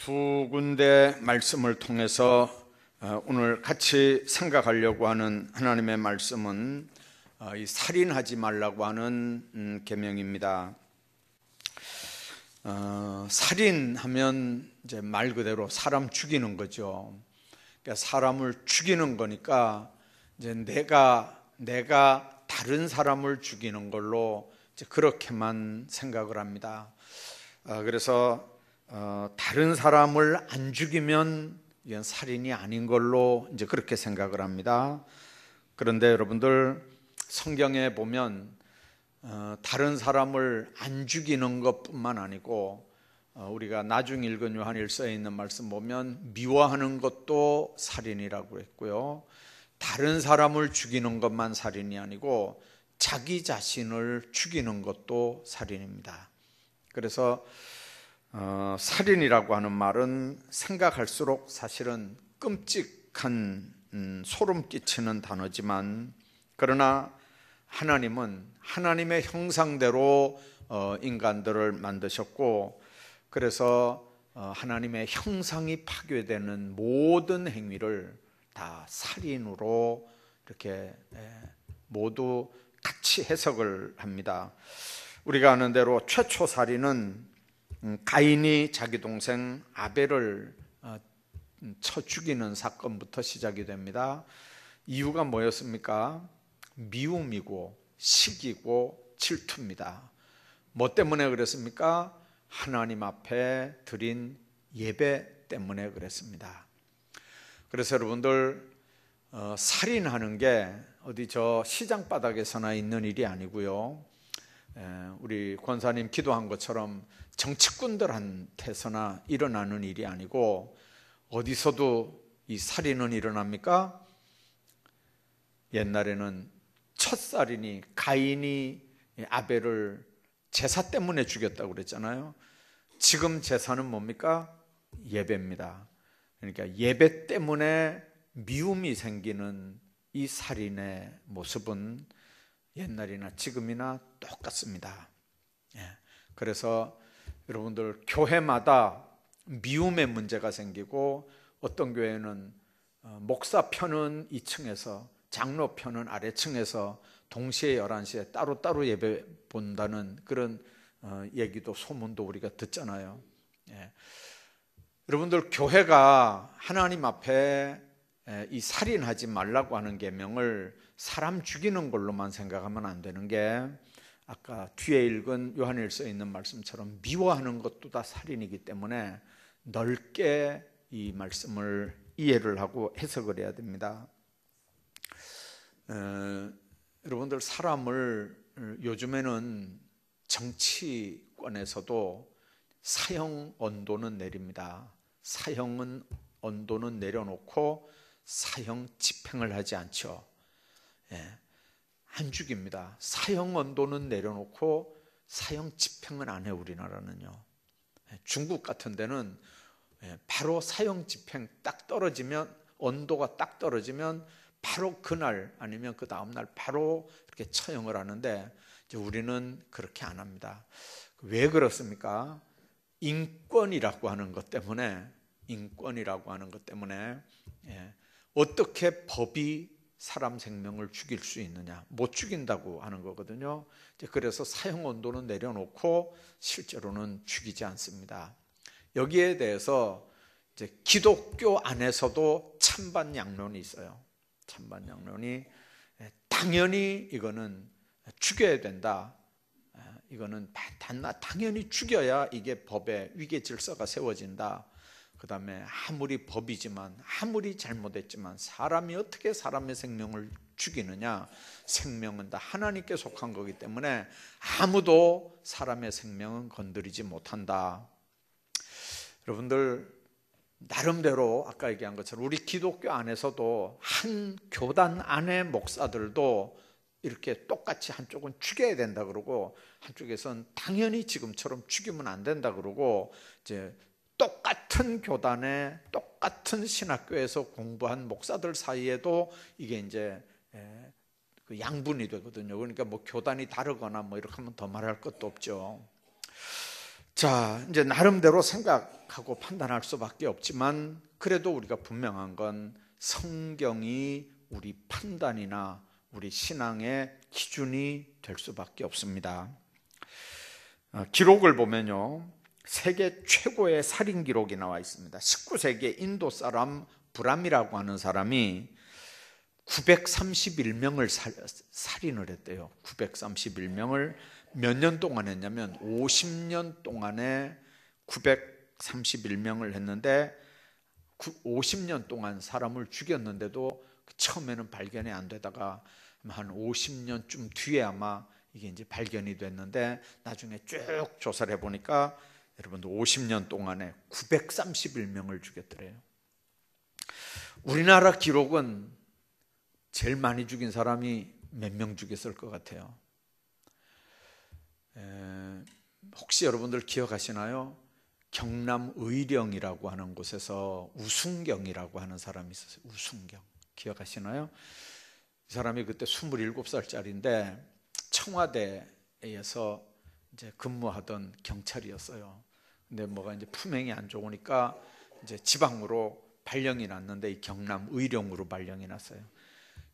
두 군데 말씀을 통해서 오늘 같이 생각하려고 하는 하나님의 말씀은 이 살인하지 말라고 하는 계명입니다. 살인하면 이제 말 그대로 사람 죽이는 거죠. 그러니까 사람을 죽이는 거니까 이제 내가 다른 사람을 죽이는 걸로 이제 그렇게만 생각을 합니다. 그래서 다른 사람을 안 죽이면 이건 살인이 아닌 걸로 이제 그렇게 생각을 합니다. 그런데 여러분들 성경에 보면 다른 사람을 안 죽이는 것뿐만 아니고 우리가 나중 읽은 요한일서에 있는 말씀 보면 미워하는 것도 살인이라고 했고요. 다른 사람을 죽이는 것만 살인이 아니고 자기 자신을 죽이는 것도 살인입니다. 그래서 살인이라고 하는 말은 생각할수록 사실은 끔찍한 소름 끼치는 단어지만, 그러나 하나님은 하나님의 형상대로 인간들을 만드셨고, 그래서 하나님의 형상이 파괴되는 모든 행위를 다 살인으로 이렇게 모두 같이 해석을 합니다. 우리가 아는 대로 최초 살인은 가인이 자기 동생 아벨을 쳐 죽이는 사건부터 시작이 됩니다. 이유가 뭐였습니까? 미움이고 시기고 질투입니다. 뭐 때문에 그랬습니까? 하나님 앞에 드린 예배 때문에 그랬습니다. 그래서 여러분들 살인하는 게 어디 저 시장 바닥에서나 있는 일이 아니고요. 우리 권사님 기도한 것처럼 정치꾼들한테서나 일어나는 일이 아니고 어디서도 이 살인은 일어납니까? 옛날에는 첫 살인이 가인이 아벨을 제사 때문에 죽였다고 그랬잖아요. 지금 제사는 뭡니까? 예배입니다. 그러니까 예배 때문에 미움이 생기는 이 살인의 모습은 옛날이나 지금이나 똑같습니다. 그래서 여러분들 교회마다 미움의 문제가 생기고, 어떤 교회는 목사 편은 2층에서 장로 편은 아래층에서 동시에 11시에 따로따로 예배 본다는 그런 얘기도 소문도 우리가 듣잖아요. 여러분들 교회가 하나님 앞에 이 살인하지 말라고 하는 계명을 사람 죽이는 걸로만 생각하면 안 되는 게, 아까 뒤에 읽은 요한일서에 있는 말씀처럼 미워하는 것도 다 살인이기 때문에 넓게 이 말씀을 이해를 하고 해석을 해야 됩니다. 여러분들 사람을 요즘에는 정치권에서도 사형 언도는 내립니다. 사형 언도는 내려놓고 사형 집행을 하지 않죠. 안 죽입니다. 사형 언도는 내려놓고 사형 집행은 안 해요. 우리나라는요. 중국 같은 데는 바로 사형 집행 딱 떨어지면, 언도가 딱 떨어지면 바로 그날 아니면 그 다음날 바로 이렇게 처형을 하는데, 이제 우리는 그렇게 안 합니다. 왜 그렇습니까? 인권이라고 하는 것 때문에, 어떻게 법이 사람 생명을 죽일 수 있느냐, 못 죽인다고 하는 거거든요. 그래서 사형 언도는 내려놓고 실제로는 죽이지 않습니다. 여기에 대해서 이제 기독교 안에서도 찬반 양론이 있어요. 찬반 양론이 당연히 이거는 죽여야 된다. 이거는 당연히 죽여야 이게 법의 위계 질서가 세워진다. 그 다음에 아무리 법이지만, 아무리 잘못했지만 사람이 어떻게 사람의 생명을 죽이느냐, 생명은 다 하나님께 속한 거기 때문에 아무도 사람의 생명은 건드리지 못한다. 여러분들 나름대로 아까 얘기한 것처럼 우리 기독교 안에서도 한 교단 안의 목사들도 이렇게 똑같이 한쪽은 죽여야 된다 그러고, 한쪽에서는 당연히 지금처럼 죽이면 안 된다 그러고, 이제 똑같은 교단에 똑같은 신학교에서 공부한 목사들 사이에도 이게 이제 그 양분이 되거든요. 그러니까 뭐 교단이 다르거나 뭐 이렇게 하면 더 말할 것도 없죠. 자, 이제 나름대로 생각하고 판단할 수밖에 없지만 그래도 우리가 분명한 건 성경이 우리 판단이나 우리 신앙의 기준이 될 수밖에 없습니다. 기록을 보면요, 세계 최고의 살인 기록이 나와 있습니다. 19세기에 인도 사람 브람이라고 하는 사람이 931명을 살인을 했대요. 931명을 몇 년 동안 했냐면 50년 동안에 931명을 했는데 50년 동안 사람을 죽였는데도 처음에는 발견이 안 되다가 한 50년쯤 뒤에 아마 이게 이제 발견이 됐는데 나중에 쭉 조사를 해보니까 여러분들 50년 동안에 931명을 죽였더래요. 우리나라 기록은 제일 많이 죽인 사람이 몇 명 죽였을 것 같아요? 혹시 여러분들 기억하시나요? 경남 의령이라고 하는 곳에서 우순경이라고 하는 사람이 있었어요. 우순경 기억하시나요? 이 사람이 그때 27살짜리인데 청와대에서 이제 근무하던 경찰이었어요. 근데 뭐가 이제 품행이 안 좋으니까 이제 지방으로 발령이 났는데 이 경남 의령으로 발령이 났어요.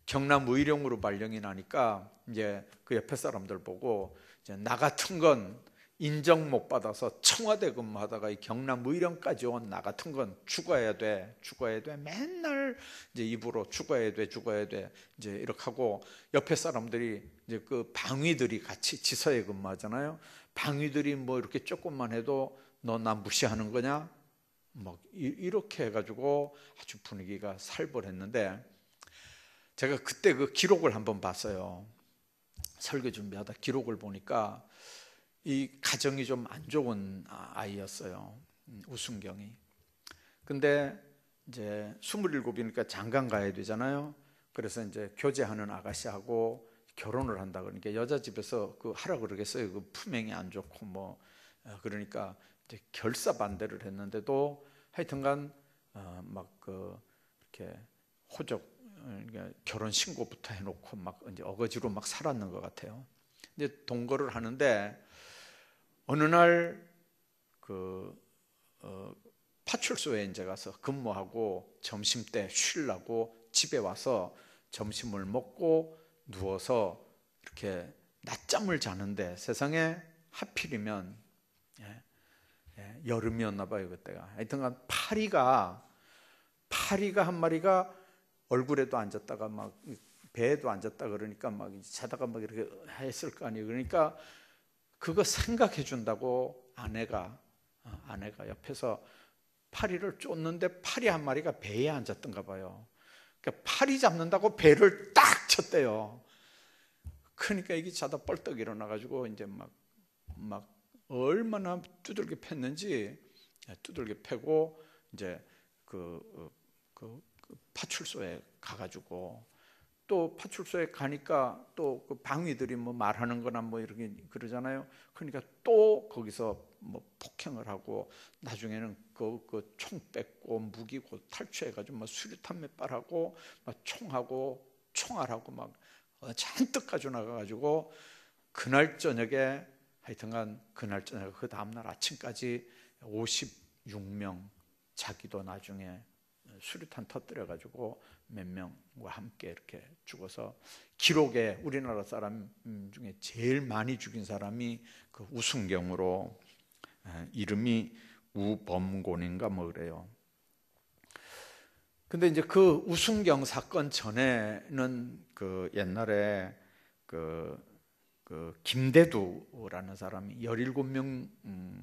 경남 의령으로 발령이 나니까 이제 그 옆에 사람들 보고 이제 나 같은 건 인정 못 받아서 청와대 근무하다가 이 경남 의령까지 온 나 같은 건 죽어야 돼, 죽어야 돼. 맨날 이제 입으로 죽어야 돼, 죽어야 돼. 이제 이렇게 하고 옆에 사람들이 이제 그 방위들이 같이 지서에 근무하잖아요. 방위들이 뭐 이렇게 조금만 해도 너 나 무시하는 거냐? 막 이렇게 해가지고 아주 분위기가 살벌했는데 제가 그때 그 기록을 한번 봤어요. 설교 준비하다 기록을 보니까 이 가정이 좀 안 좋은 아이였어요. 우순경이. 근데 이제 27이니까 장가 가야 되잖아요. 그래서 이제 교제하는 아가씨하고 결혼을 한다 그러니까 여자 집에서 그 하라 그러겠어요. 그 품행이 안 좋고 뭐 그러니까 이제 결사 반대를 했는데도 하여튼간 막 그 이렇게 호적 결혼 신고부터 해놓고 막 이제 어거지로 막 살았는 것 같아요. 이제 동거를 하는데 어느 날 그 파출소에 이제 가서 근무하고 점심 때 쉬려고 집에 와서 점심을 먹고 누워서 이렇게 낮잠을 자는데 세상에 하필이면 여름이었나 봐요 그때가. 하여튼간 파리가 한 마리가 얼굴에도 앉았다가 막 배에도 앉았다 그러니까 막 자다가 막 이렇게 했을 거 아니에요. 그러니까 그거 생각해 준다고 아내가 옆에서 파리를 쫓는데 파리 한 마리가 배에 앉았던가 봐요. 그러니까 파리 잡는다고 배를 딱 쳤대요. 그러니까 이게 자다 벌떡 일어나가지고 이제 막 얼마나 두들겨 팼는지 두들겨 패고 이제 그 파출소에 가가지고 또 파출소에 가니까 또 그 방위들이 뭐 말하는 거나 뭐 이렇게 그러잖아요. 그러니까 또 거기서 뭐 폭행을 하고 나중에는 그 총 뺏고 무기고 탈취해가지고 막 수류탄 몇 발하고 막 총하고 총알하고 막 잔뜩 가져 나가가지고 그날 저녁에 하여튼간 그날 저녁 그 다음날 아침까지 56명 자기도 나중에 수류탄 터뜨려가지고 몇 명과 함께 이렇게 죽어서 기록에 우리나라 사람 중에 제일 많이 죽인 사람이 그 우순경으로 이름이 우범곤인가 뭐 그래요. 근데 이제 그 우순경 사건 전에는 그 옛날에 그 김대두라는 사람이 17명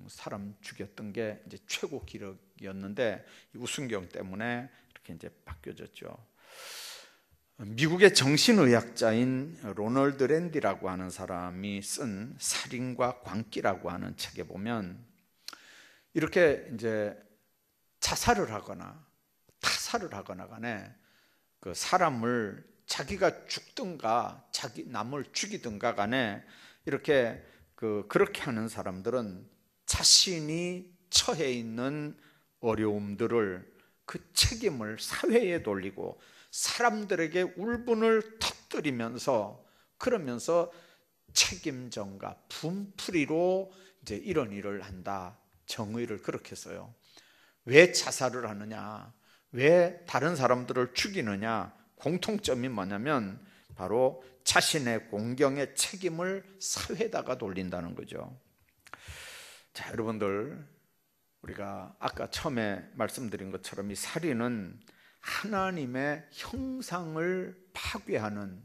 사람 죽였던 게 이제 최고 기록이었는데 우순경 때문에 이렇게 이제 바뀌어졌죠. 미국의 정신의학자인 로널드 랜디라고 하는 사람이 쓴 살인과 광기라고 하는 책에 보면 이렇게 이제 자살을 하거나 타살을 하거나 간에 그 사람을 자기가 죽든가 남을 죽이든가 간에 이렇게 그렇게 하는 사람들은 자신이 처해 있는 어려움들을 그 책임을 사회에 돌리고 사람들에게 울분을 터뜨리면서 그러면서 책임전가 분풀이로 이제 이런 일을 한다 정의를 그렇게 써요. 왜 자살을 하느냐, 왜 다른 사람들을 죽이느냐, 공통점이 뭐냐면 바로 자신의 공경의 책임을 사회에다가 돌린다는 거죠. 자, 여러분들, 우리가 아까 처음에 말씀드린 것처럼 이 살인은 하나님의 형상을 파괴하는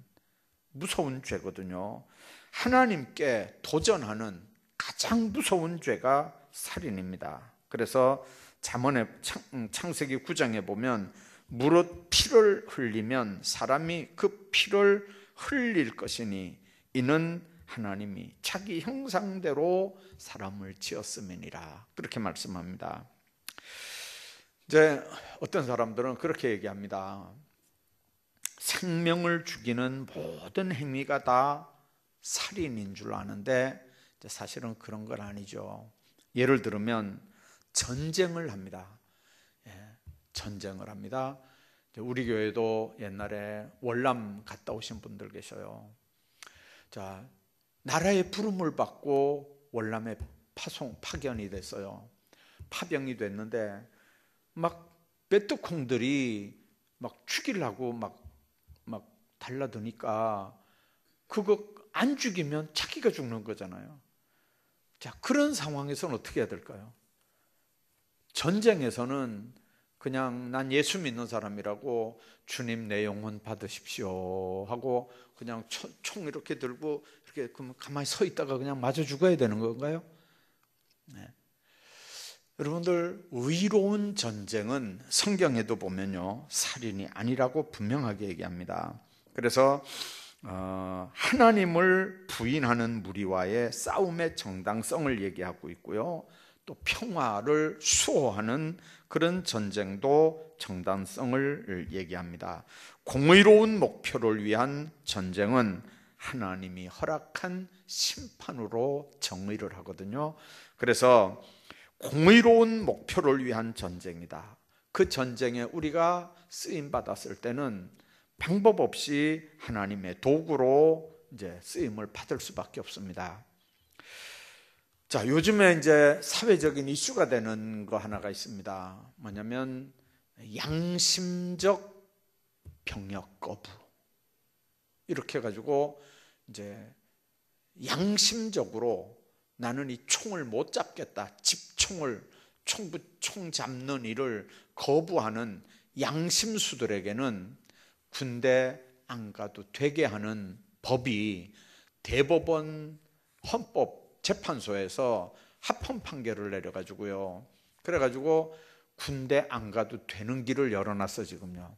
무서운 죄거든요. 하나님께 도전하는 가장 무서운 죄가 살인입니다. 그래서 잠언의 창세기 9장에 보면 무릇 피를 흘리면 사람이 그 피를 흘릴 것이니 이는 하나님이 자기 형상대로 사람을 지었음이니라, 그렇게 말씀합니다. 이제 어떤 사람들은 그렇게 얘기합니다. 생명을 죽이는 모든 행위가 다 살인인 줄 아는데 사실은 그런 건 아니죠. 예를 들면 전쟁을 합니다. 전쟁을 합니다. 우리 교회도 옛날에 월남 갔다 오신 분들 계셔요. 자, 나라의 부름을 받고 월남에 파견이 됐어요. 파병이 됐는데 막 베트콩들이 막 죽이려고 막 달라드니까 그거 안 죽이면 자기가 죽는 거잖아요. 자, 그런 상황에서는 어떻게 해야 될까요? 전쟁에서는 그냥 난 예수 믿는 사람이라고 주님 내 영혼 받으십시오 하고 그냥 총 이렇게 들고 이렇게 그럼 가만히 서 있다가 그냥 맞아 죽어야 되는 건가요? 네. 여러분들, 의로운 전쟁은 성경에도 보면요, 살인이 아니라고 분명하게 얘기합니다. 그래서 하나님을 부인하는 무리와의 싸움의 정당성을 얘기하고 있고요, 또 평화를 수호하는 그런 전쟁도 정당성을 얘기합니다. 공의로운 목표를 위한 전쟁은 하나님이 허락한 심판으로 정의를 하거든요. 그래서 공의로운 목표를 위한 전쟁이다. 그 전쟁에 우리가 쓰임 받았을 때는 방법 없이 하나님의 도구로 이제 쓰임을 받을 수밖에 없습니다. 자, 요즘에 이제 사회적인 이슈가 되는 거 하나가 있습니다. 뭐냐면 양심적 병역 거부. 이렇게 해가지고 이제 양심적으로 나는 이 총을 못 잡겠다, 총 잡는 일을 거부하는 양심수들에게는 군대 안 가도 되게 하는 법이 대법원 헌법재판소에서 합헌 판결을 내려가지고요, 그래가지고 군대 안 가도 되는 길을 열어놨어 지금요.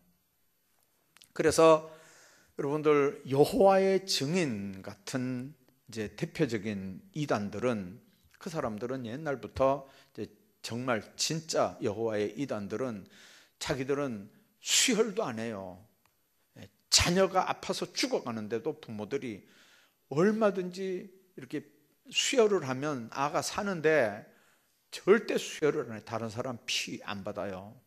그래서 여러분들, 여호와의 증인 같은 이제 대표적인 이단들은, 그 사람들은 옛날부터 이제 정말 진짜 여호와의 이단들은 자기들은 수혈도 안 해요. 자녀가 아파서 죽어가는데도 부모들이 얼마든지 이렇게 수혈을 하면 아가 사는데 절대 수혈을 안 해요. 다른 사람 피 안 받아요.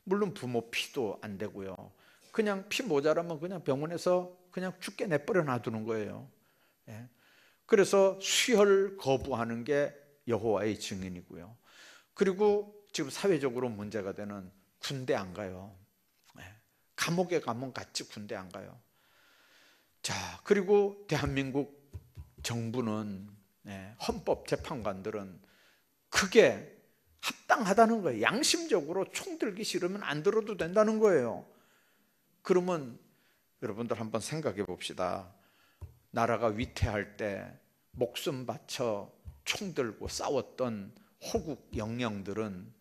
물론 부모 피도 안 되고요. 그냥 피 모자라면 그냥 병원에서 그냥 죽게 내버려 놔두는 거예요. 그래서 수혈 거부하는 게 여호와의 증인이고요. 그리고 지금 사회적으로 문제가 되는 군대 안 가요. 감옥에 가면 같이 군대 안 가요. 자, 그리고 대한민국 정부는, 헌법재판관들은 그게 합당하다는 거예요. 양심적으로 총 들기 싫으면 안 들어도 된다는 거예요. 그러면 여러분들 한번 생각해 봅시다. 나라가 위태할 때 목숨 바쳐 총 들고 싸웠던 호국 영령들은,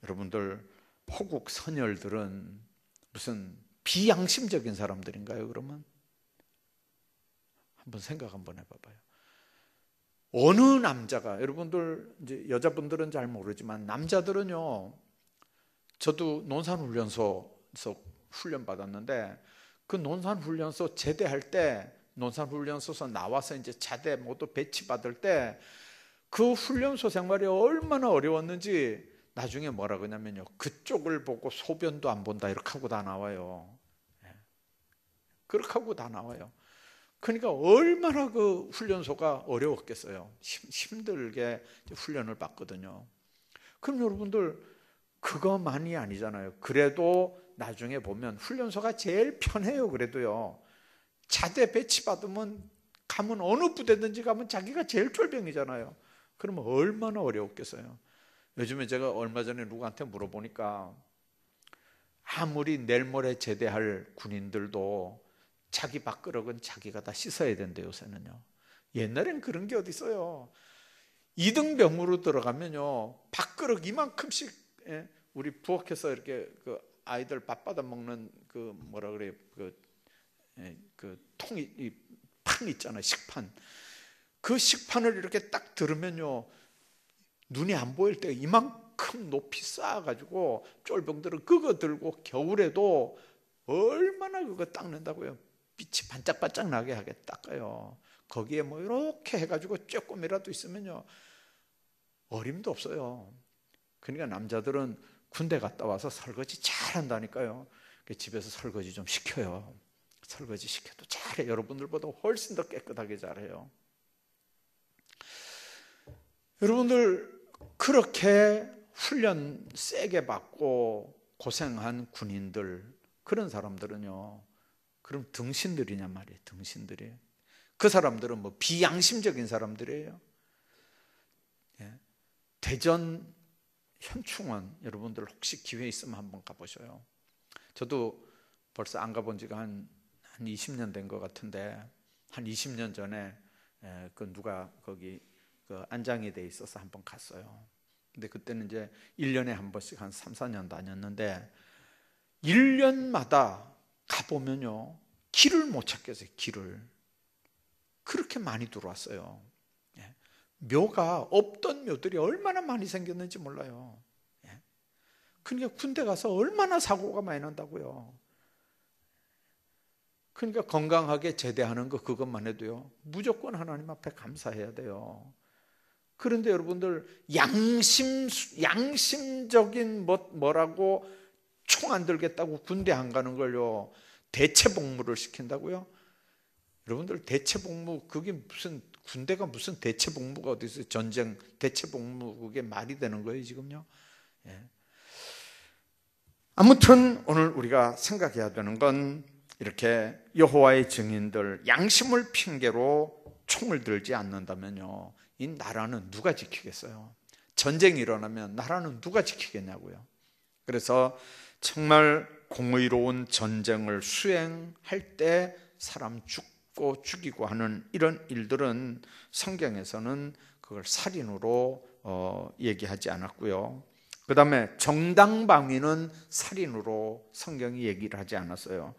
여러분들 호국 선열들은 무슨 비양심적인 사람들인가요? 그러면 한번 생각 한번 해봐봐요. 어느 남자가, 여러분들 이제 여자분들은 잘 모르지만 남자들은요, 저도 논산훈련소에서 훈련 받았는데 그 논산훈련소 제대할 때, 논산훈련소에서 나와서 이제 자대 모두 배치받을 때 그 훈련소 생활이 얼마나 어려웠는지 나중에 뭐라 그러냐면요, 그쪽을 보고 소변도 안 본다 이렇게 하고 다 나와요. 그렇게 하고 다 나와요. 그러니까 얼마나 그 훈련소가 어려웠겠어요. 힘들게 훈련을 받거든요. 그럼 여러분들 그거만이 아니잖아요. 그래도 나중에 보면 훈련소가 제일 편해요. 그래도요. 자대 배치 받으면 가면 어느 부대든지 가면 자기가 제일 쫄병이잖아요. 그러면 얼마나 어려웠겠어요. 요즘에 제가 얼마 전에 누구한테 물어보니까 아무리 내일 모레 제대할 군인들도 자기 밥그릇은 자기가 다 씻어야 된대요. 요새는요. 옛날엔 그런 게 어디 있어요. 2등병으로 들어가면요 밥그릇 이만큼씩, 우리 부엌에서 이렇게 그 아이들 밥 받아 먹는 그 뭐라 그래요, 그 통이, 이 판 있잖아요. 식판. 그 식판을 이렇게 딱 들으면요 눈이 안 보일 때 이만큼 높이 쌓아가지고 쫄병들은 그거 들고 겨울에도 얼마나 그거 닦는다고요. 빛이 반짝반짝 나게 하게 닦아요. 거기에 뭐 이렇게 해가지고 조금이라도 있으면요 어림도 없어요. 그러니까 남자들은 군대 갔다 와서 설거지 잘 한다니까요. 집에서 설거지 좀 시켜요. 설거지 시켜도 잘해. 여러분들보다 훨씬 더 깨끗하게 잘해요. 여러분들 그렇게 훈련 세게 받고 고생한 군인들, 그런 사람들은요 그럼 등신들이냔 말이에요. 등신들이. 그 사람들은 뭐 비양심적인 사람들이에요. 대전 현충원, 여러분들 혹시 기회 있으면 한번 가보셔요. 저도 벌써 안 가본 지가 한 20년 된 것 같은데, 한 20년 전에 그 누가 거기 그 안장이 돼 있어서 한번 갔어요. 근데 그때는 이제 1년에 한 번씩 한 3, 4년 다녔는데 1년마다 가보면요 길을 못 찾겠어요. 길을. 그렇게 많이 들어왔어요. 묘가 없던 묘들이 얼마나 많이 생겼는지 몰라요. 그러니까 군대 가서 얼마나 사고가 많이 난다고요. 그러니까 건강하게 제대하는 거, 그것만 해도요 무조건 하나님 앞에 감사해야 돼요. 그런데 여러분들 양심적인 뭐라고 총 안 들겠다고 군대 안 가는 걸요 대체복무를 시킨다고요? 여러분들 대체복무, 그게 무슨, 군대가 무슨 대체복무가 어디 있어요? 전쟁 대체복무, 그게 말이 되는 거예요 지금요? 아무튼 오늘 우리가 생각해야 되는 건, 이렇게 여호와의 증인들 양심을 핑계로 총을 들지 않는다면요 이 나라는 누가 지키겠어요? 전쟁이 일어나면 나라는 누가 지키겠냐고요. 그래서 정말 공의로운 전쟁을 수행할 때 사람 죽고 죽이고 하는 이런 일들은 성경에서는 그걸 살인으로 얘기하지 않았고요. 그 다음에 정당방위는 살인으로 성경이 얘기를 하지 않았어요.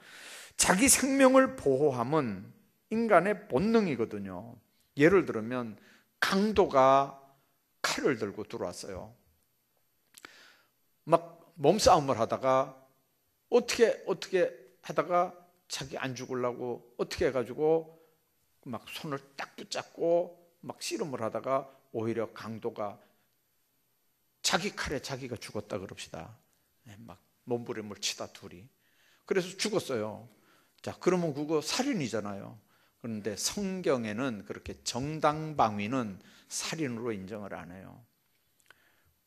자기 생명을 보호함은 인간의 본능이거든요. 예를 들면 강도가 칼을 들고 들어왔어요. 막 몸싸움을 하다가 어떻게 하다가 자기 안 죽으려고 어떻게 해가지고 막 손을 딱 붙잡고 막 씨름을 하다가 오히려 강도가 자기 칼에 자기가 죽었다 그럽시다. 막 몸부림을 치다 둘이. 그래서 죽었어요. 자, 그러면 그거 살인이잖아요. 그런데 성경에는 그렇게 정당방위는 살인으로 인정을 안 해요.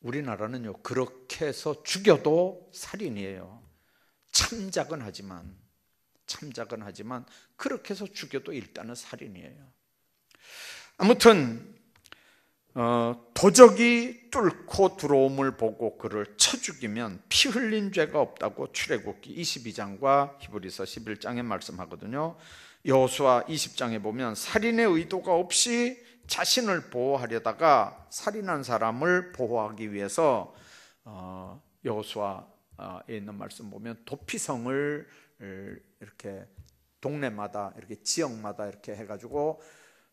우리나라는요 그렇게 해서 죽여도 살인이에요. 참작은 하지만 그렇게 해서 죽여도 일단은 살인이에요. 아무튼 도적이 뚫고 들어옴을 보고 그를 쳐 죽이면 피 흘린 죄가 없다고 출애굽기 22장과 히브리서 11장에 말씀하거든요. 여호수아 20장에 보면 살인의 의도가 없이 자신을 보호하려다가 살인한 사람을 보호하기 위해서 여호수아에 있는 말씀 보면 도피성을 이렇게 동네마다 이렇게 지역마다 이렇게 해가지고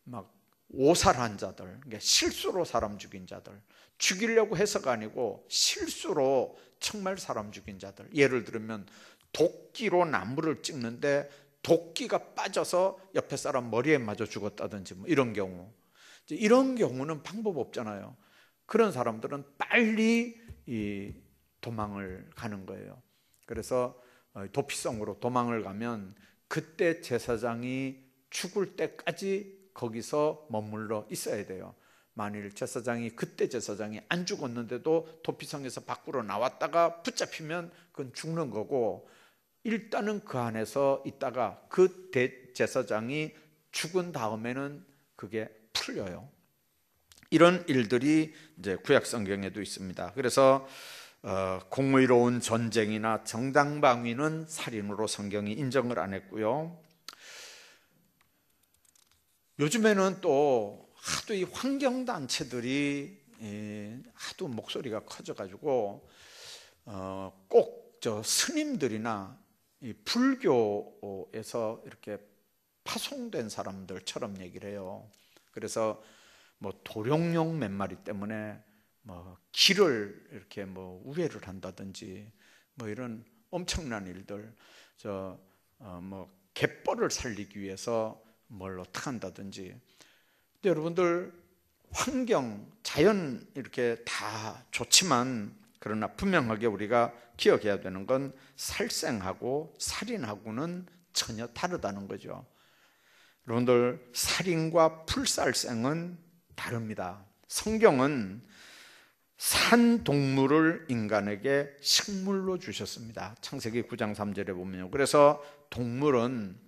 막 오살한 자들, 그러니까 실수로 사람 죽인 자들, 죽이려고 해서가 아니고 실수로 정말 사람 죽인 자들. 예를 들면 도끼로 나무를 찍는데 도끼가 빠져서 옆에 사람 머리에 맞아 죽었다든지 뭐 이런 경우. 이런 경우는 방법 없잖아요. 그런 사람들은 빨리 도망을 가는 거예요. 그래서 도피성으로 도망을 가면 그때 제사장이 죽을 때까지 거기서 머물러 있어야 돼요. 만일 그때 제사장이 안 죽었는데도 도피성에서 밖으로 나왔다가 붙잡히면 그건 죽는 거고, 일단은 그 안에서 있다가 그 대제사장이 죽은 다음에는 그게 풀려요. 이런 일들이 이제 구약 성경에도 있습니다. 그래서 공의로운 전쟁이나 정당방위는 살인으로 성경이 인정을 안 했고요. 요즘에는 또 하도 이 환경단체들이 하도 목소리가 커져가지고 꼭 저 스님들이나 이 불교에서 이렇게 파송된 사람들처럼 얘기를 해요. 그래서 뭐 도룡뇽 몇 마리 때문에 뭐 길을 이렇게 뭐 우회를 한다든지 뭐 이런 엄청난 일들, 뭐 갯벌을 살리기 위해서 뭘 어떻게 한다든지. 근데 여러분들, 환경, 자연 이렇게 다 좋지만, 그러나 분명하게 우리가 기억해야 되는 건 살생하고 살인하고는 전혀 다르다는 거죠. 여러분들, 살인과 풀살생은 다릅니다. 성경은 산 동물을 인간에게 식물로 주셨습니다. 창세기 9장 3절에 보면요. 그래서 동물은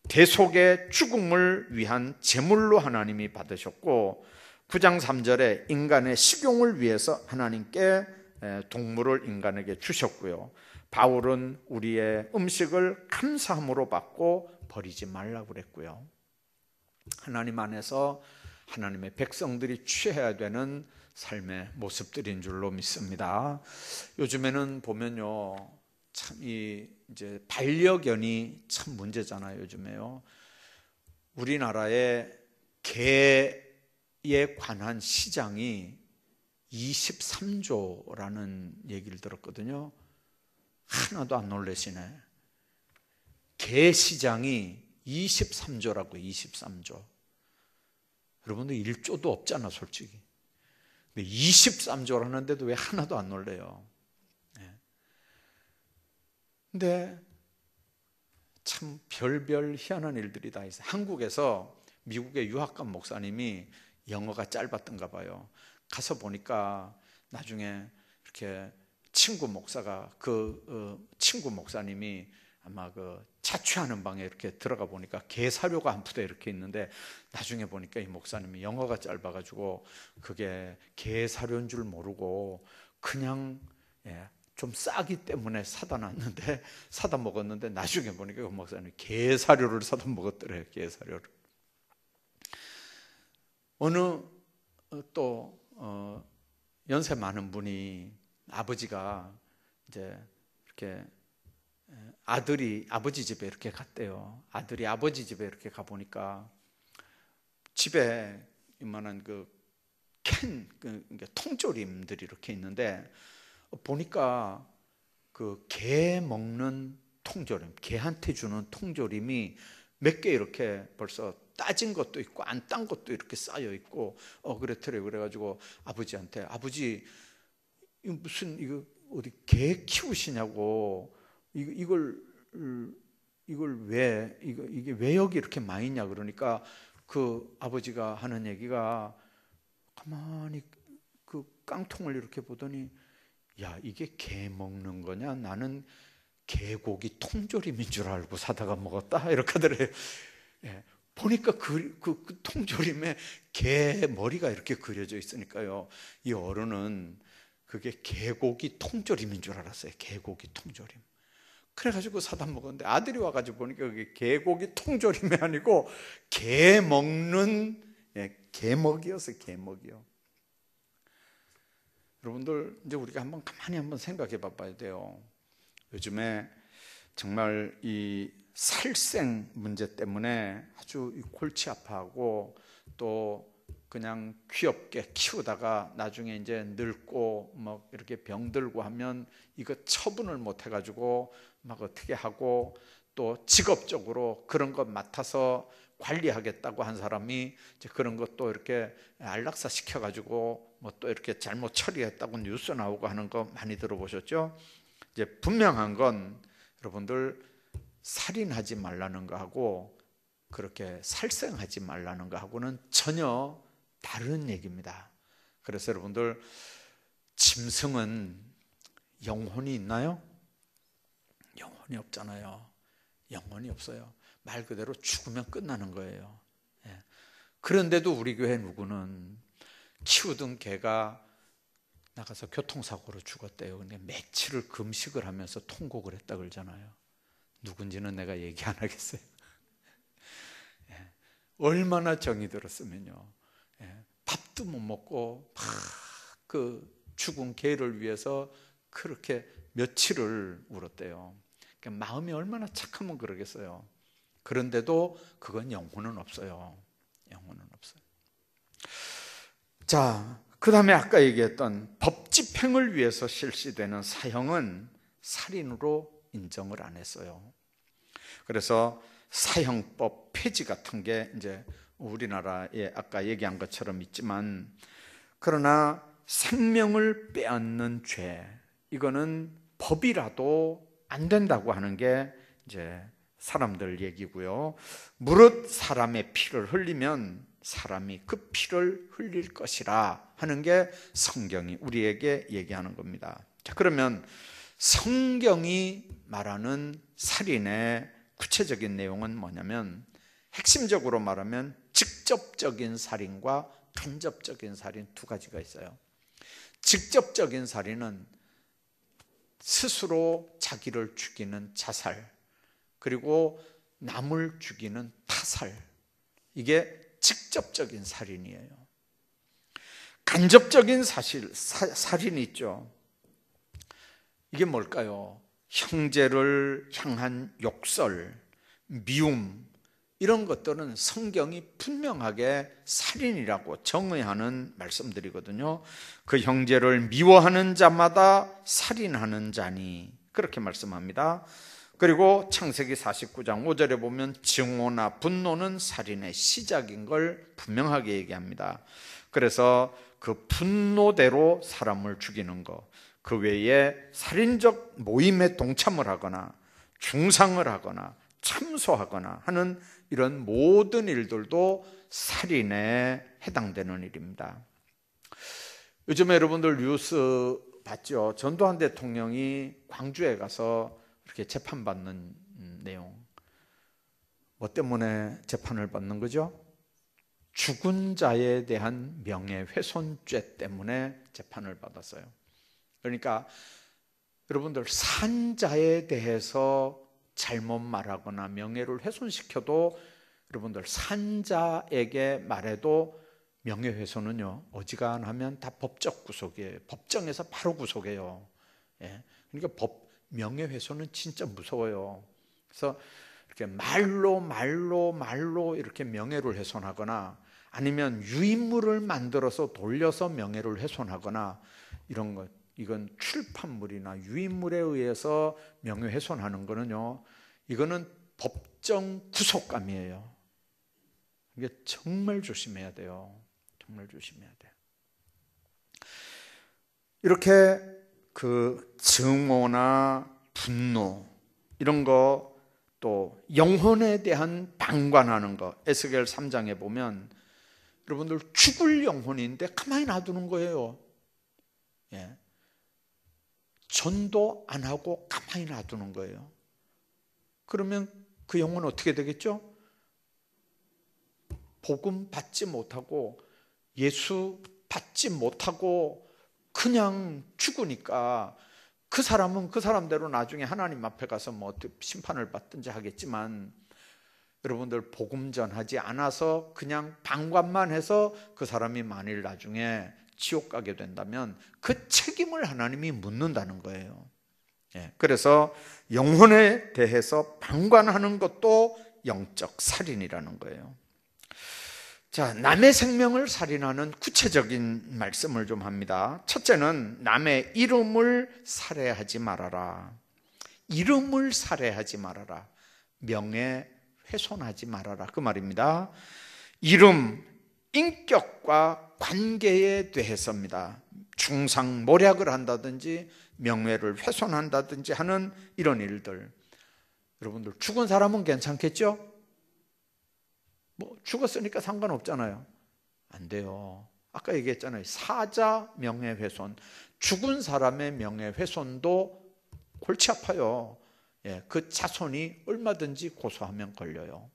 대속의 죽음을 위한 제물로 하나님이 받으셨고, 9장 3절에 인간의 식용을 위해서 하나님께 동물을 인간에게 주셨고요. 바울은 우리의 음식을 감사함으로 받고 버리지 말라고 그랬고요. 하나님 안에서 하나님의 백성들이 취해야 되는 삶의 모습들인 줄로 믿습니다. 요즘에는 보면요, 참 이제 반려견이 참 문제잖아요. 요즘에요. 우리나라의 개에 관한 시장이 23조라는 얘기를 들었거든요. 하나도 안 놀라시네. 개 시장이 23조라고. 23조. 여러분들 1조도 없잖아 솔직히. 근데 23조라는데도 왜 하나도 안 놀래요? 근데 참 별별 희한한 일들이 다 있어요. 한국에서 미국의 유학간 목사님이 영어가 짧았던가 봐요. 가서 보니까 나중에 이렇게 친구 목사가 친구 목사님이 아마 그 자취하는 방에 이렇게 들어가 보니까 개 사료가 한 푸대 이렇게 있는데, 나중에 보니까 이 목사님이 영어가 짧아가지고 그게 개 사료인 줄 모르고 그냥 좀 싸기 때문에 사다 놨는데, 사다 먹었는데 나중에 보니까 그 목사님이 개 사료를 사다 먹었더래요. 개 사료를. 어느 또 연세 많은 분이, 아버지가 이제 이렇게 아들이 아버지 집에 이렇게 갔대요. 아들이 아버지 집에 이렇게 가보니까 집에 이만한 통조림들이 이렇게 있는데, 보니까 그 개 먹는 통조림, 개한테 주는 통조림이 몇 개 이렇게 벌써 따진 것도 있고 안 딴 것도 이렇게 쌓여 있고 그랬더래요. 그래가지고 아버지한테, 아버지 이거 어디 개 키우시냐고, 이게 왜 여기 이렇게 많이 있냐 그러니까, 그 아버지가 하는 얘기가, 가만히 그 깡통을 이렇게 보더니, 야, 이게 개 먹는 거냐? 나는 개고기 통조림인 줄 알고 사다가 먹었다, 이렇게 하더래요. 보니까 그 통조림에 개 머리가 이렇게 그려져 있으니까요, 이 어른은 그게 개고기 통조림인 줄 알았어요. 개고기 통조림. 그래가지고 사다 먹었는데, 아들이 와가지고 보니까 그게 개고기 통조림이 아니고 개 먹는 개먹이었어요. 개먹이요. 여러분들, 이제 우리가 가만히 한번 생각해 봐야 돼요. 요즘에 정말 이 살생 문제 때문에 아주 골치 아파하고, 또 그냥 귀엽게 키우다가 나중에 이제 늙고 막 이렇게 병들고 하면 이거 처분을 못 해가지고 막 어떻게 하고, 또 직업적으로 그런 것 맡아서 관리하겠다고 한 사람이 이제 그런 것도 이렇게 안락사 시켜가지고 뭐 또 이렇게 잘못 처리했다고 뉴스 나오고 하는 거 많이 들어보셨죠? 이제 분명한 건, 여러분들, 살인하지 말라는 거하고 그렇게 살생하지 말라는 거하고는 전혀 다른 얘기입니다. 그래서 여러분들, 짐승은 영혼이 있나요? 영혼이 없잖아요. 영혼이 없어요. 말 그대로 죽으면 끝나는 거예요. 그런데도 우리 교회 누구는 키우던 개가 나가서 교통사고로 죽었대요. 근데 며칠을 금식을 하면서 통곡을 했다 그러잖아요. 누군지는 내가 얘기 안 하겠어요. 얼마나 정이 들었으면요. 밥도 못 먹고 막 그 죽은 개를 위해서 그렇게 며칠을 울었대요. 그러니까 마음이 얼마나 착하면 그러겠어요. 그런데도 그건 영혼은 없어요. 영혼은 없어요. 자, 그 다음에 아까 얘기했던 법 집행을 위해서 실시되는 사형은 살인으로 인정을 안 했어요. 그래서 사형법 폐지 같은 게 이제 우리나라에 아까 얘기한 것처럼 있지만, 그러나 생명을 빼앗는 죄, 이거는 법이라도 안 된다고 하는 게 이제 사람들 얘기고요. 무릇 사람의 피를 흘리면 사람이 그 피를 흘릴 것이라 하는 게 성경이 우리에게 얘기하는 겁니다. 자, 그러면 성경이 말하는 살인의 구체적인 내용은 뭐냐면, 핵심적으로 말하면 직접적인 살인과 간접적인 살인 두 가지가 있어요. 직접적인 살인은 스스로 자기를 죽이는 자살, 그리고 남을 죽이는 타살, 이게 직접적인 살인이에요. 간접적인 살인이 있죠. 이게 뭘까요? 형제를 향한 욕설, 미움, 이런 것들은 성경이 분명하게 살인이라고 정의하는 말씀들이거든요. 그 형제를 미워하는 자마다 살인하는 자니, 그렇게 말씀합니다. 그리고 창세기 49장 5절에 보면 증오나 분노는 살인의 시작인 걸 분명하게 얘기합니다. 그래서 그 분노대로 사람을 죽이는 것, 그 외에 살인적 모임에 동참을 하거나 중상을 하거나 참소하거나 하는 이런 모든 일들도 살인에 해당되는 일입니다. 요즘에 여러분들 뉴스 봤죠? 전두환 대통령이 광주에 가서 이렇게 재판받는 내용. 뭐 때문에 재판을 받는 거죠? 죽은 자에 대한 명예훼손죄 때문에 재판을 받았어요. 그러니까 여러분들, 산 자에 대해서 잘못 말하거나 명예를 훼손시켜도, 여러분들 산자에게 말해도 명예훼손은요, 어지간하면 다 법적 구속이에요. 법정에서 바로 구속해요. 그러니까 명예훼손은 진짜 무서워요. 그래서 이렇게 말로 이렇게 명예를 훼손하거나, 아니면 유인물을 만들어서 돌려서 명예를 훼손하거나, 이런 것, 이건 출판물이나 유인물에 의해서 명예훼손하는 거는요, 이거는 법정 구속감이에요. 이게 정말 조심해야 돼요. 정말 조심해야 돼요. 이렇게 그 증오나 분노, 이런 거, 또 영혼에 대한 방관하는 거, 에스겔 3장에 보면 여러분들 죽을 영혼인데 가만히 놔두는 거예요. 전도 안 하고 가만히 놔두는 거예요. 그러면 그 영혼은 어떻게 되겠죠? 복음 받지 못하고 예수 받지 못하고 그냥 죽으니까, 그 사람은 그 사람대로 나중에 하나님 앞에 가서 뭐 심판을 받든지 하겠지만, 여러분들 복음 전하지 않아서 그냥 방관만 해서 그 사람이 만일 나중에 지옥 가게 된다면 그 책임을 하나님이 묻는다는 거예요. 그래서 영혼에 대해서 방관하는 것도 영적 살인이라는 거예요. 자, 남의 생명을 살인하는 구체적인 말씀을 좀 합니다. 첫째는 남의 이름을 살해하지 말아라. 이름을 살해하지 말아라. 명예훼손하지 말아라, 그 말입니다. 이름, 인격과 관계에 대해서입니다. 중상모략을 한다든지 명예를 훼손한다든지 하는 이런 일들. 여러분들, 죽은 사람은 괜찮겠죠? 뭐 죽었으니까 상관없잖아요. 안 돼요. 아까 얘기했잖아요. 사자 명예훼손, 죽은 사람의 명예훼손도 골치 아파요. 예, 그 자손이 얼마든지 고소하면 걸려요.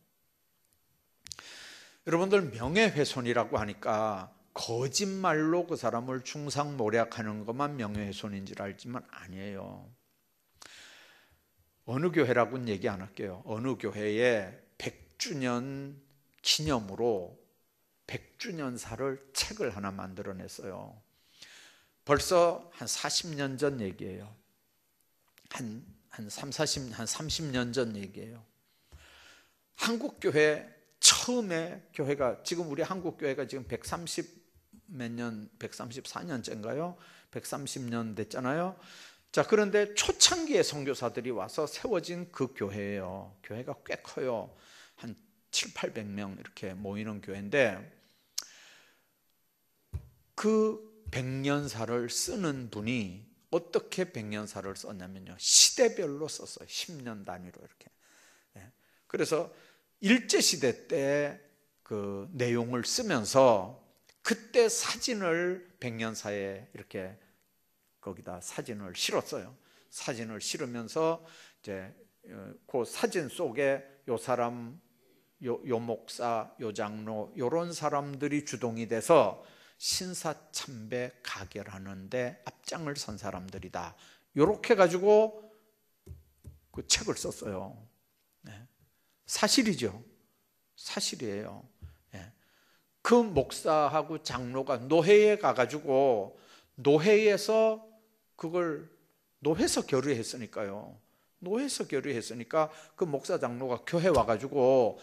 여러분들, 명예훼손이라고 하니까 거짓말로 그 사람을 중상모략하는 것만 명예훼손인 줄 알지만 아니에요. 어느 교회라고는 얘기 안 할게요. 어느 교회에 100주년 기념으로 100주년사를 책을 하나 만들어냈어요. 벌써 한 40년 전 얘기예요. 한 30년 전 얘기예요. 한국교회 처음에 교회가, 지금 우리 한국교회가 지금 134년째인가요? 130년 됐잖아요. 자, 그런데 초창기에 선교사들이 와서 세워진 그 교회예요. 교회가 꽤 커요. 한 700~800명 이렇게 모이는 교회인데, 그 백년사를 쓰는 분이 어떻게 백년사를 썼냐면요, 시대별로 썼어요. 10년 단위로 이렇게. 그래서 일제시대 때 그 내용을 쓰면서 그때 사진을 백년사에 이렇게 거기다 사진을 실었어요. 사진을 실으면서 이제 그 사진 속에 요 사람, 요 목사, 요 장로, 요런 사람들이 주동이 돼서 신사참배 가결하는데 앞장을 선 사람들이다. 요렇게 가지고 그 책을 썼어요. 사실이죠. 사실이에요. 그 목사하고 장로가 노회에 가가지고 노회에서 그걸 노회에서 결의했으니까요. 노회에서 결의했으니까 그 목사 장로가 교회 와가지고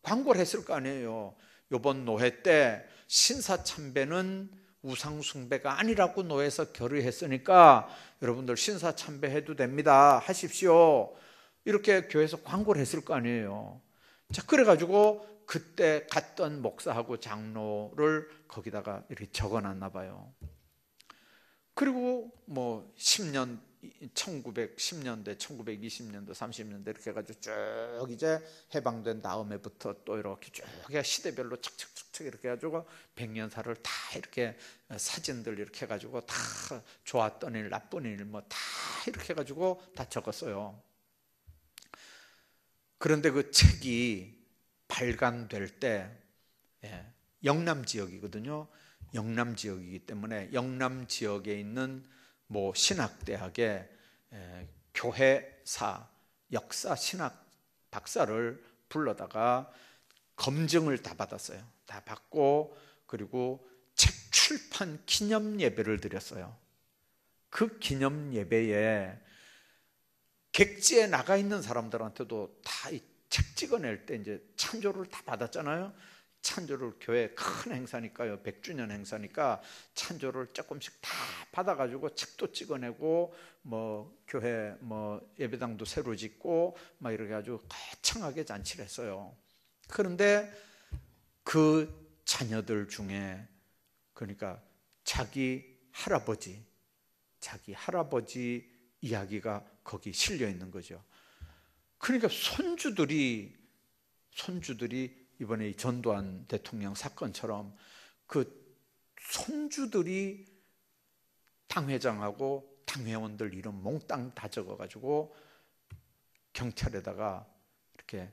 광고를 했을 거 아니에요. 이번 노회 때 신사참배는 우상숭배가 아니라고 노회에서 결의했으니까 여러분들 신사참배해도 됩니다. 하십시오. 이렇게 교회에서 광고를 했을 거 아니에요. 자, 그래가지고 그때 갔던 목사하고 장로를 거기다가 이렇게 적어놨나 봐요. 그리고 뭐 1910년대, 1920년대, 30년대 이렇게 해가지고 쭉 이제 해방된 다음에부터 또 이렇게 쭉 시대별로 착착착착 이렇게 해가지고 백년사를 다 이렇게 사진들 이렇게 해가지고 다 좋았던 일, 나쁜 일 뭐 다 이렇게 해가지고 다 적었어요. 그런데 그 책이 발간될 때 영남 지역이거든요. 영남 지역이기 때문에 영남 지역에 있는 뭐 신학대학의 교회사 역사 신학 박사를 불러다가 검증을 다 받았어요. 다 받고 그리고 책 출판 기념 예배를 드렸어요. 그 기념 예배에 객지에 나가 있는 사람들한테도 다 이 책 찍어낼 때 이제 찬조를 다 받았잖아요. 찬조를 교회 큰 행사니까요, 100주년 행사니까 찬조를 조금씩 다 받아가지고 책도 찍어내고 뭐 교회 뭐 예배당도 새로 짓고 막 이렇게 아주 거창하게 잔치를 했어요. 그런데 그 자녀들 중에 그러니까 자기 할아버지 이야기가 거기 실려 있는 거죠. 그러니까 손주들이 이번에 전두환 대통령 사건처럼 그 손주들이 당회장하고 당회원들 이름 몽땅 다 적어가지고 경찰에다가 이렇게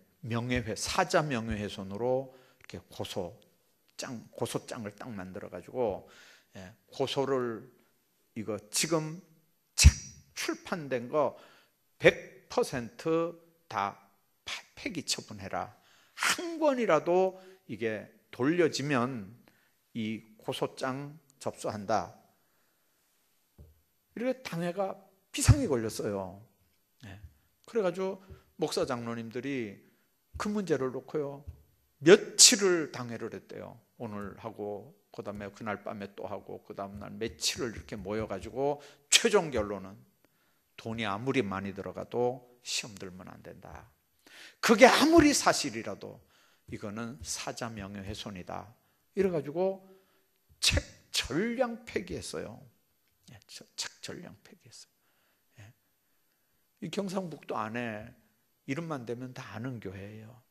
사자 명예훼손으로 이렇게 고소장을 딱 만들어가지고 고소를 이거 지금 책 출판된 거 100% 다 폐기 처분해라. 한 권이라도 이게 돌려지면 이 고소장 접수한다. 이렇게 당회가 비상이 걸렸어요. 그래가지고 목사 장로님들이 그 문제를 놓고요, 며칠을 당회를 했대요. 오늘 하고 그 다음에 그날 밤에 또 하고 그 다음날 며칠을 이렇게 모여가지고 최종 결론은 돈이 아무리 많이 들어가도 시험 들면 안 된다. 그게 아무리 사실이라도 이거는 사자 명예훼손이다. 이래가지고 책 전량 폐기했어요. 책 전량 폐기했어요. 이 경상북도 안에 이름만 대면 다 아는 교회예요.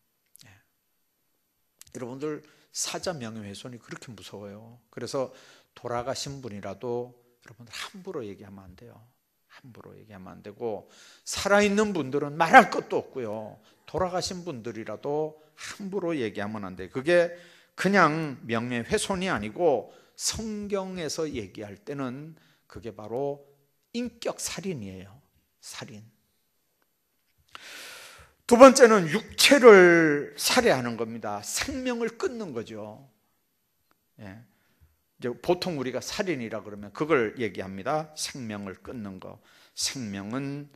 여러분들 사자 명예훼손이 그렇게 무서워요. 그래서 돌아가신 분이라도 여러분들 함부로 얘기하면 안 돼요. 함부로 얘기하면 안 되고, 살아있는 분들은 말할 것도 없고요. 돌아가신 분들이라도 함부로 얘기하면 안 돼요. 그게 그냥 명예훼손이 아니고 성경에서 얘기할 때는 그게 바로 인격 살인이에요. 살인. 두 번째는 육체를 살해하는 겁니다. 생명을 끊는 거죠. 예. 이제 보통 우리가 살인이라 그러면 그걸 얘기합니다. 생명을 끊는 거. 생명은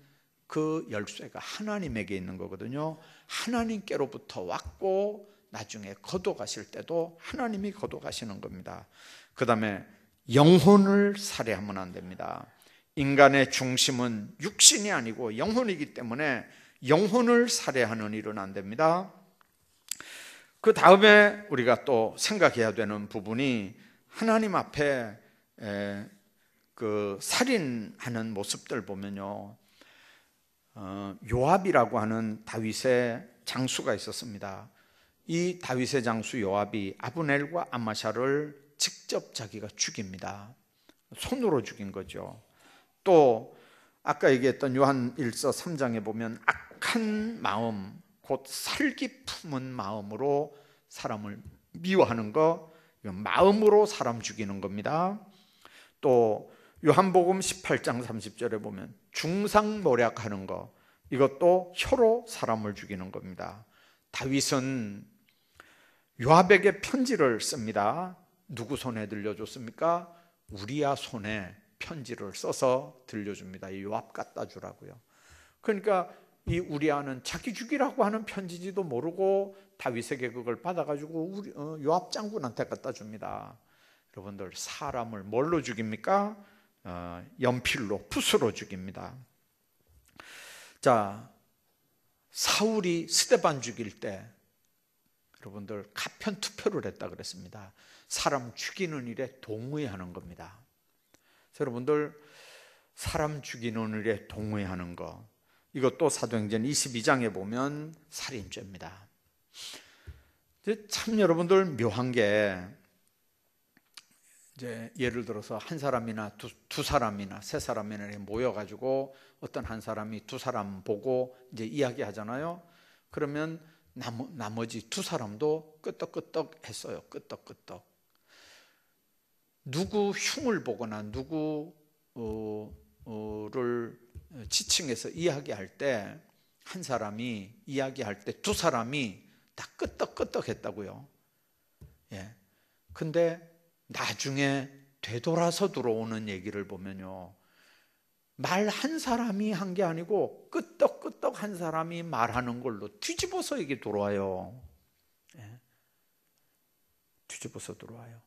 그 열쇠가 하나님에게 있는 거거든요. 하나님께로부터 왔고 나중에 거둬가실 때도 하나님이 거둬가시는 겁니다. 그 다음에 영혼을 살해하면 안 됩니다. 인간의 중심은 육신이 아니고 영혼이기 때문에 영혼을 살해하는 일은 안 됩니다. 그 다음에 우리가 또 생각해야 되는 부분이 하나님 앞에 그 살인하는 모습들 보면요, 요압이라고 하는 다윗의 장수가 있었습니다. 이 다윗의 장수 요압이 아브넬과 아마샤를 직접 자기가 죽입니다. 손으로 죽인 거죠. 또 아까 얘기했던 요한 1서 3장에 보면 악한 마음, 곧 살기 품은 마음으로 사람을 미워하는 거, 마음으로 사람 죽이는 겁니다. 또 요한복음 18장 30절에 보면 중상모략하는 거, 이것도 혀로 사람을 죽이는 겁니다. 다윗은 요압에게 편지를 씁니다. 누구 손에 들려줬습니까? 우리야 손에 편지를 써서 들려줍니다. 이 요압 갖다 주라고요. 그러니까 이 우리야는 자기 죽이라고 하는 편지지도 모르고 다윗에게 그걸 받아가지고 요압 장군한테 갖다 줍니다. 여러분들, 사람을 뭘로 죽입니까? 연필로, 붓으로 죽입니다. 자, 사울이 스데반 죽일 때 여러분들 가편 투표를 했다 그랬습니다. 사람 죽이는 일에 동의하는 겁니다. 여러분들, 사람 죽이는 일에 동의하는 거, 이것도 사도행전 22장에 보면 살인죄입니다. 참 여러분들 묘한 게, 이제 예를 들어서 한 사람이나 두 사람이나 세 사람이나 모여가지고 어떤 한 사람이 두 사람 보고 이제 이야기하잖아요. 그러면 나머지 두 사람도 끄떡끄떡 했어요. 끄떡끄떡. 누구 흉을 보거나 누구를 지칭해서 이야기할 때, 한 사람이 이야기할 때 두 사람이 다 끄떡끄떡 했다고요. 예. 근데 나중에 되돌아서 들어오는 얘기를 보면요, 말 한 사람이 한 게 아니고 끄떡끄떡 한 사람이 말하는 걸로 뒤집어서 이게 들어와요. 예. 뒤집어서 들어와요.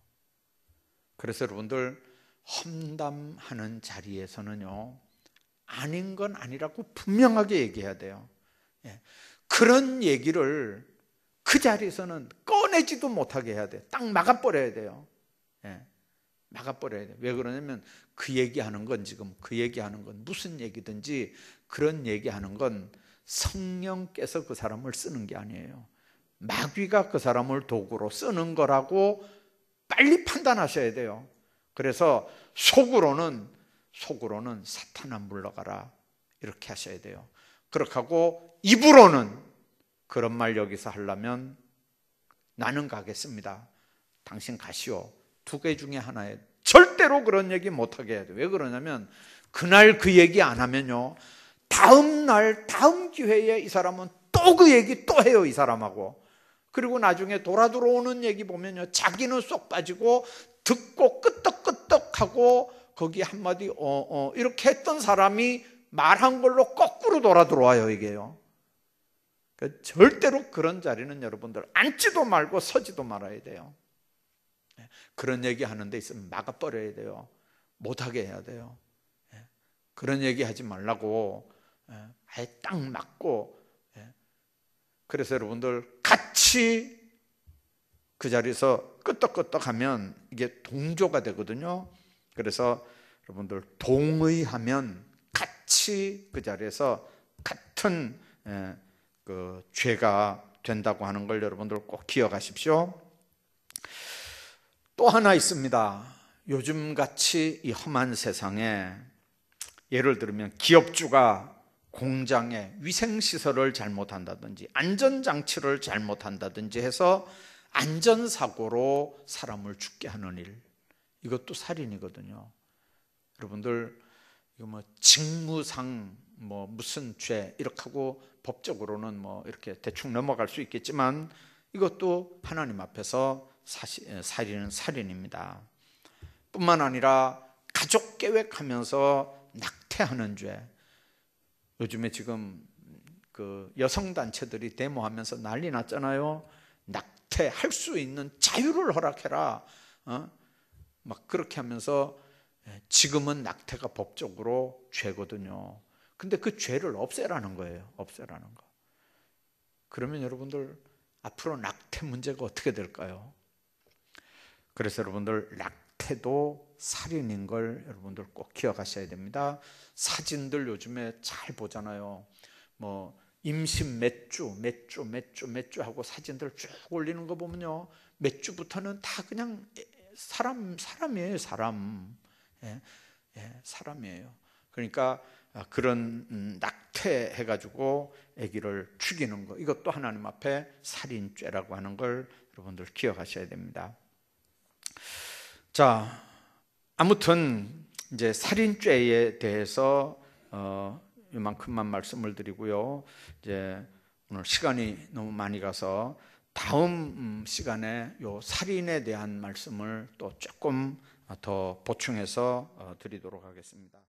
그래서 여러분들, 험담하는 자리에서는요, 아닌 건 아니라고 분명하게 얘기해야 돼요. 예. 그런 얘기를 그 자리에서는 꺼내지도 못하게 해야 돼요. 딱 막아버려야 돼요. 예. 막아버려야 돼요. 왜 그러냐면 그 얘기하는 건, 지금 그 얘기하는 건 무슨 얘기든지 그런 얘기하는 건 성령께서 그 사람을 쓰는 게 아니에요. 마귀가 그 사람을 도구로 쓰는 거라고 빨리 판단하셔야 돼요. 그래서 속으로는 사탄아 물러가라, 이렇게 하셔야 돼요. 그렇게 하고 입으로는 그런 말 여기서 하려면 나는 가겠습니다, 당신 가시오, 두 개 중에 하나에 절대로 그런 얘기 못하게 해야 돼요. 왜 그러냐면 그날 그 얘기 안 하면요, 다음 날 다음 기회에 이 사람은 또 그 얘기 또 해요, 이 사람하고. 그리고 나중에 돌아 들어오는 얘기 보면요, 자기는 쏙 빠지고 듣고 끄떡끄떡하고 거기 한마디 이렇게 했던 사람이 말한 걸로 거꾸로 돌아 들어와요, 이게요. 그러니까 절대로 그런 자리는 여러분들 앉지도 말고 서지도 말아야 돼요. 그런 얘기 하는 데 있으면 막아버려야 돼요. 못하게 해야 돼요. 그런 얘기 하지 말라고 아예 딱 막고. 그래서 여러분들 같이 그 자리에서 끄떡끄떡하면 이게 동조가 되거든요. 그래서 여러분들 동의하면 같이 그 자리에서 같은 그 죄가 된다고 하는 걸 여러분들 꼭 기억하십시오. 또 하나 있습니다. 요즘같이 이 험한 세상에 예를 들면 기업주가 공장에 위생시설을 잘못한다든지 안전장치를 잘못한다든지 해서 안전사고로 사람을 죽게 하는 일, 이것도 살인이거든요. 여러분들 이거 뭐 직무상 뭐 무슨 죄 이렇게 하고 법적으로는 뭐 이렇게 대충 넘어갈 수 있겠지만 이것도 하나님 앞에서 살인은 살인입니다. 뿐만 아니라 가족 계획하면서 낙태하는 죄. 요즘에 지금 그 여성단체들이 데모하면서 난리 났잖아요. 낙태할 수 있는 자유를 허락해라. 막 그렇게 하면서 지금은 낙태가 법적으로 죄거든요. 근데 그 죄를 없애라는 거예요. 없애라는 거. 그러면 여러분들 앞으로 낙태 문제가 어떻게 될까요? 그래서 여러분들 낙태도 살인인 걸 여러분들 꼭 기억하셔야 됩니다. 사진들 요즘에 잘 보잖아요. 뭐 임신 몇 주 하고 사진들 쭉 올리는 거 보면요, 몇 주부터는 다 그냥 사람이에요. 사람. 사람이에요. 그러니까 그런 낙태해가지고 아기를 죽이는 거, 이것도 하나님 앞에 살인죄라고 하는 걸 여러분들 기억하셔야 됩니다. 자, 아무튼 이제 살인죄에 대해서 이만큼만 말씀을 드리고요. 이제 오늘 시간이 너무 많이 가서 다음 시간에 요 살인에 대한 말씀을 또 조금 더 보충해서 드리도록 하겠습니다.